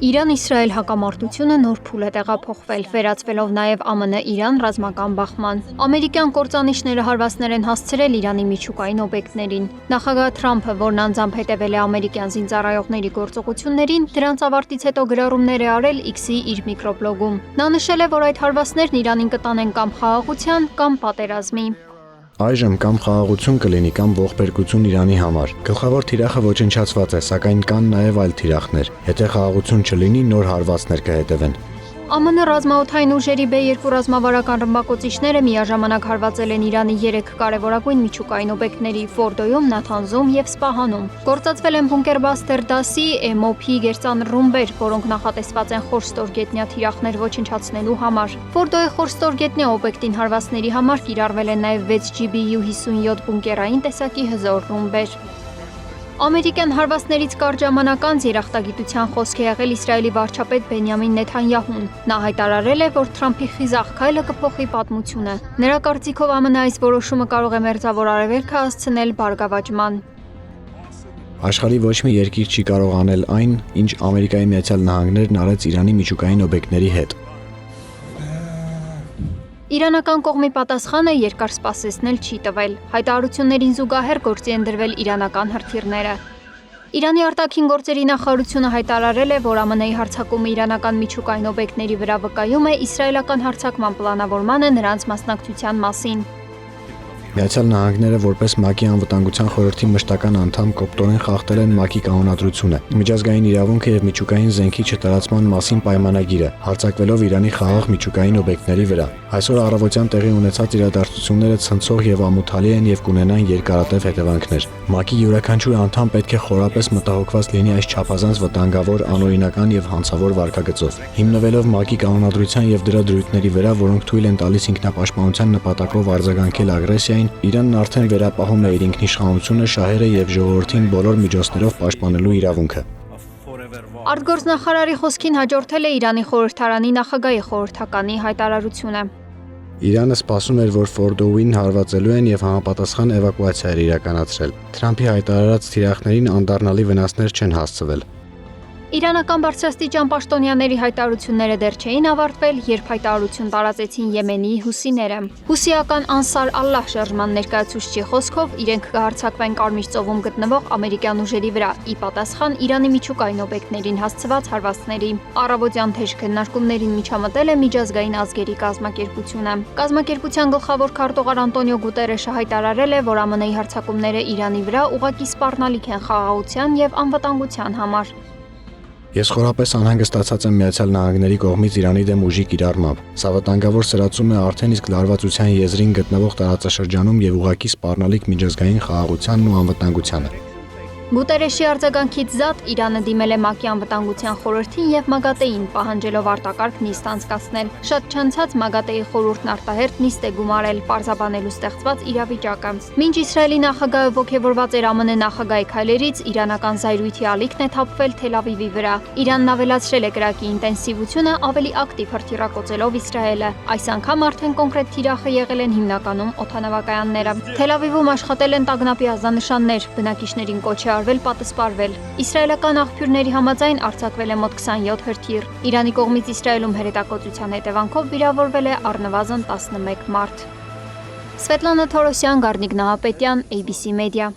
Իրան-Իսրայել հակամարտությունը նոր փուլ է տեղափոխվել, վերածվելով նաև ԱՄՆ-Իրան ռազմական բախման։ Ամերիկյան կործանիչները հարվածներ են հասցրել Իրանի միջուկային օբյեկտներին։ Նախագահ Թրամփը, որն անձամբ հետևել է ամերիկյան զինծառայողների գործողություններին, դրանց ավարտից հետո գրառումներ է արել X-ի իր միկրոբլոգում։ Նա նշել է, որ այդ հարվածներն Իրանին կտանեն կամ խաղաղության, կամ պատերազմի։ Այժմ կամ խաղաղություն կլինի, կամ ողբերգություն Իրանի համար։ Գլխավոր թիրախը ոչնչացված է, սակայն կան նաև այլ թիրախներ։ Եթե խաղաղություն չլինի, նոր հարվածներ կհետևեն։ ԱՄՆ ռազմաօդային ուժերի B-2 ռազմավարական ռմբակոծիչները միաժամանակ հարվածել են Իրանի 3 կարևորագույն միջուկային օբյեկտների՝ Ֆորդոյում, Նաթանզում և Սպահանում։ Գործածվել են բունկերբաստեր դասի MOP գերծանր ռումբեր, որոնք նախատեսված են խոր ստորգետնյա թիրախներ ոչնչացնելու համար։ Ֆորդոյի խոր ստորգետնյա օբյեկտին հարվածների համար կիրառվել են նաև 6 GBU-57 բունկերային տեսակի հզոր ռումբեր։ Ամերիկյան հարվածներից կարճ ժամանակ անց երախտագիտության խոսք է եղել Իսրայելի վարչապետ Բենյամին Նեթանյահուն։ Նա հայտարարել է, որ Թրամփի խիզախ քայլը կփոխի պատմությունը։ Նրա կարծիքով ԱՄՆ այս որոշումը կարող է Մերձավոր Արևելքը հասցնել բարգավաճման։ Աշխարհի ոչ մի երկիր չի կարող անել այն, ինչ Ամերիկայի Միացյալ Նահանգներն արեց Իրանի միջուկային օբյեկտների հետ։ Իրանական կողմի պատասխանը երկար սպասեցնել չի տվել։ Հայտարարություններին զուգահեռ գործի են դրվել իրանական հրթիռները։ Իրանի արտաքին գործերի նախարարությունը հայտարարել է, որ ԱՄՆ-ի հարձակումը իրանական միջուկային օբյեկտների վրա վկայում է իսրայելական հարձակման պլանավորմանը նրանց մասնակցության մասին։ Միացյալ Նահանգները որպես ՄԱԿ-ի անվտանգության խորհրդի մշտական անդամ կոպտորեն խախտել են ՄԱԿ-ի կանոնադրությունը, միջազգային իրավունքը եւ միջուկային զենքի չտարածման մասին պայմանագիրը, հարձակվելով Իրանի խաղաղ միջուկային օբյեկտների վրա։ Այսօր առավոտյան տեղի ունեցած իրադարձությունները ցնցող եւ ամոթալի են եւ կունենան երկարատև հետևանքներ։ ՄԱԿ-ի յուրաքանչյուր անդամ պետք է խորապես մտահոգված լինի այս չափազանց վտանգավոր, անօրինական եւ հանցավոր վարքագծով։ Հիմնվելով ՄԱԿ-ի կանոնադրության եւ դրա դրույթների վրա, որոնք թույլ են տալիս ինքնապաշտպանության նպատակով արձագանքել ագրեսիային, Իրանն արդեն վերապահում է իր ինքնիշխանությունը, շահերը եւ ժողովրդին բոլոր միջոցներով պաշտպանելու իրավունքը։ Արտգործնախարարի խոսքին հաջորդել է Իրանի խորհրդարանի նախագահի խորհրդականի հայտարարությունը։ Իրանը սպասում էր, որ Ֆորդոյին հարվածելու են եւ համապատասխան էվակուացիա էր իրականացրել։ Թրամփի հայտարարած թիրախներին անդառնալի վնասներ չեն հասցվել։ Իրանական բարձրաստիճան պաշտոնյաների հայտարարությունները դեռ չէին ավարտվել, երբ հայտարարություն տարածեցին Եմենի հուսիները։ Հուսիական Անսար Ալլահ շարժման ներկայացուցչի խոսքով իրենք կհարձակվեն Կարմիր ծովում գտնվող ամերիկյան ուժերի վրա՝ ի պատասխան Իրանի միջուկային օբյեկտներին հասցված հարվածների։ Առավոտյան թեժ քննարկումներին միջամտել է միջազգային ազգերի կազմակերպությունը։ Կազմակերպության գլխավոր քարտուղար Անտոնիո Գուտերեշը հայտարարել է, որ ԱՄՆ-ի հարձակումները Իրանի վրա ուղղակի սպառնալիք են խաղաղության եւ անվտանգության համար։ Ես խորապես անհանգստացած եմ Միացյալ Նահանգների կողմից Իրանի դեմ ուժի կիրառմամբ։ Սա վտանգավոր սրացում է արդեն իսկ լարվածության եզրին գտնվող տարածաշրջանում եւ ուղղակի սպառնալիք միջազգային խաղաղությանն ու անվտանգությանը։ Գուտերեշի արձագանքից զատ Իրանը դիմել է ՄԱԿ-ի անվտանգության խորհրդին եւ ՄԱԳԱՏԵ-ին, պահանջելով արտակարգ նիստ անցկացնել։ Շատ չանցած ՄԱԳԱՏԵ-ի խորհուրդն արտահերթ նիստ է գումարել, պարզաբանելու ստեղծված իրավիճակը։ Մինչ Իսրայելի նախագահը ոգևորված էր ԱՄՆ նախագահի քայլերից, իրանական զայրույթի ալիքն է թափվել Թել Ավիվի վրա։ Իրանն ավելացրել է կրակի ինտենսիվությունը, ավելի ակտիվ հրթիռակոծելով Իսրայելը։ Այս անգամ արդեն կոնկրետ թիրախը եղել են հիմնականում օդանավակայանները։ Թել Ավիվում աշխատել են տագնապի ազդանշաններ, բնակիչներին կոչ է արվել պատասպարվել։ Իսրայելական աղբյուրների համաձայն արձակվել է մոտ 27 հրթիռ։ Իրանի կողմից Իսրայելում հրետակոծության հետևանքով վիրավորվել է առնվազն 11 մարդ։ Սվետլանա Թորոսյան, Գառնիկ Նահապետյան, ABC Media։